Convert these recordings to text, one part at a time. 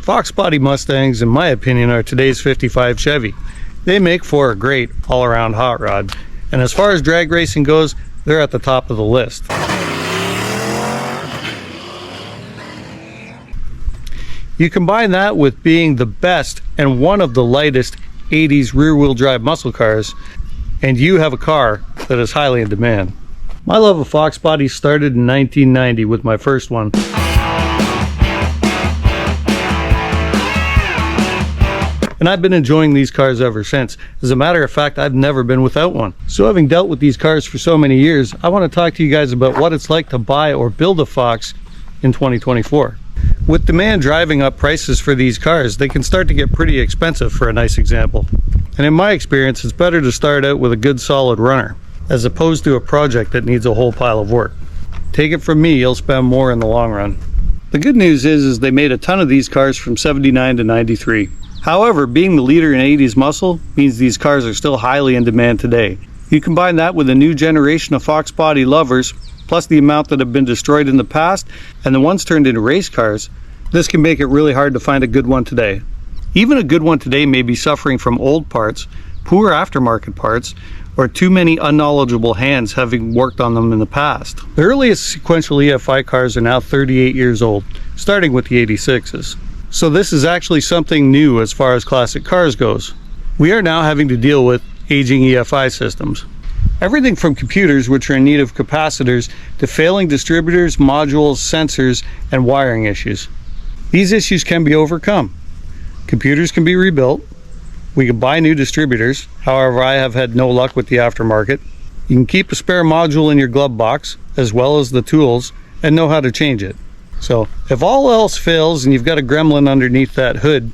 Foxbody Mustangs, in my opinion, are today's 55 Chevy. They make for a great all-around hot rod, and as far as drag racing goes, they're at the top of the list. You combine that with being the best and one of the lightest 80s rear-wheel drive muscle cars, and you have a car that is highly in demand. My love of Foxbody started in 1990 with my first one. And I've been enjoying these cars ever since. As a matter of fact, I've never been without one. So having dealt with these cars for so many years, I want to talk to you guys about what it's like to buy or build a Fox in 2024. With demand driving up prices for these cars, they can start to get pretty expensive, for a nice example. And in my experience, it's better to start out with a good solid runner, as opposed to a project that needs a whole pile of work. Take it from me, you'll spend more in the long run. The good news is they made a ton of these cars from 79 to 93. However, being the leader in 80s muscle means these cars are still highly in demand today. You combine that with a new generation of Foxbody lovers, plus the amount that have been destroyed in the past, and the ones turned into race cars, this can make it really hard to find a good one today. Even a good one today may be suffering from old parts, poor aftermarket parts, or too many unknowledgeable hands having worked on them in the past. The earliest sequential EFI cars are now 38 years old, starting with the 86s. So this is actually something new as far as classic cars goes. We are now having to deal with aging EFI systems. Everything from computers, which are in need of capacitors, to failing distributors, modules, sensors, and wiring issues. These issues can be overcome. Computers can be rebuilt. We can buy new distributors. However, I have had no luck with the aftermarket. You can keep a spare module in your glove box, as well as the tools, and know how to change it. So if all else fails and you've got a gremlin underneath that hood,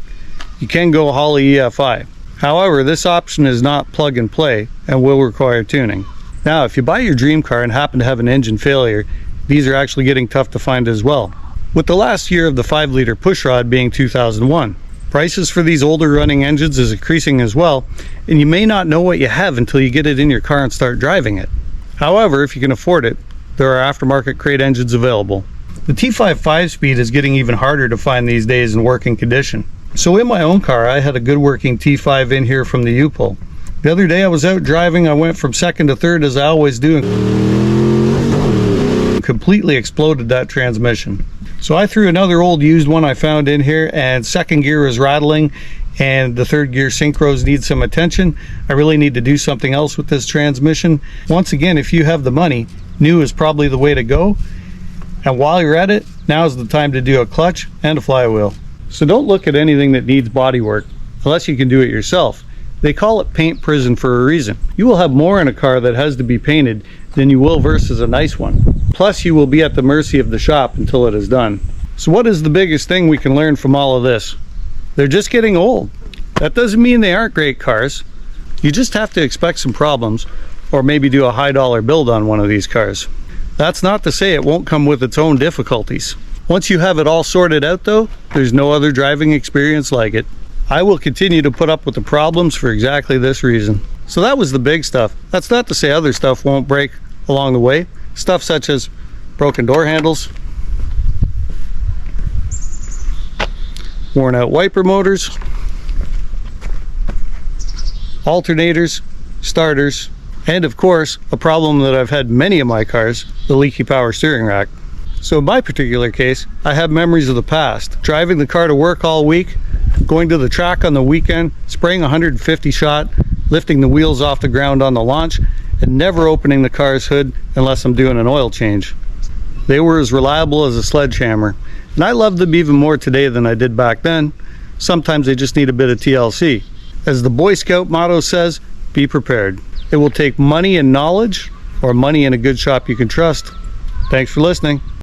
you can go Holley EFI. However, this option is not plug and play and will require tuning. Now, if you buy your dream car and happen to have an engine failure, these are actually getting tough to find as well. With the last year of the 5-liter pushrod being 2001, prices for these older running engines is increasing as well, and you may not know what you have until you get it in your car and start driving it. However, if you can afford it, there are aftermarket crate engines available. The T5 5-speed is getting even harder to find these days in working condition. So in my own car, I had a good working T5 in here from the U-Pull. The other day I was out driving, I went from second to third as I always do, and completely exploded that transmission. So I threw another old used one I found in here, and second gear is rattling and the third gear synchros need some attention. I really need to do something else with this transmission. Once again, if you have the money, new is probably the way to go. And while you're at it, now is the time to do a clutch and a flywheel. So don't look at anything that needs body work unless you can do it yourself. They call it paint prison for a reason. You will have more in a car that has to be painted than you will versus a nice one. Plus, you will be at the mercy of the shop until it is done. So what is the biggest thing we can learn from all of this? They're just getting old. That doesn't mean they aren't great cars. You just have to expect some problems, or maybe do a high dollar build on one of these cars. That's not to say it won't come with its own difficulties. Once you have it all sorted out though, there's no other driving experience like it. I will continue to put up with the problems for exactly this reason. So that was the big stuff. That's not to say other stuff won't break along the way. Stuff such as broken door handles, worn out wiper motors, alternators, starters, and of course, a problem that I've had many of my cars, the leaky power steering rack. So in my particular case, I have memories of the past. Driving the car to work all week, going to the track on the weekend, spraying 150 shot, lifting the wheels off the ground on the launch, and never opening the car's hood unless I'm doing an oil change. They were as reliable as a sledgehammer, and I love them even more today than I did back then. Sometimes they just need a bit of TLC. As the Boy Scout motto says, be prepared. It will take money and knowledge, or money in a good shop you can trust. Thanks for listening.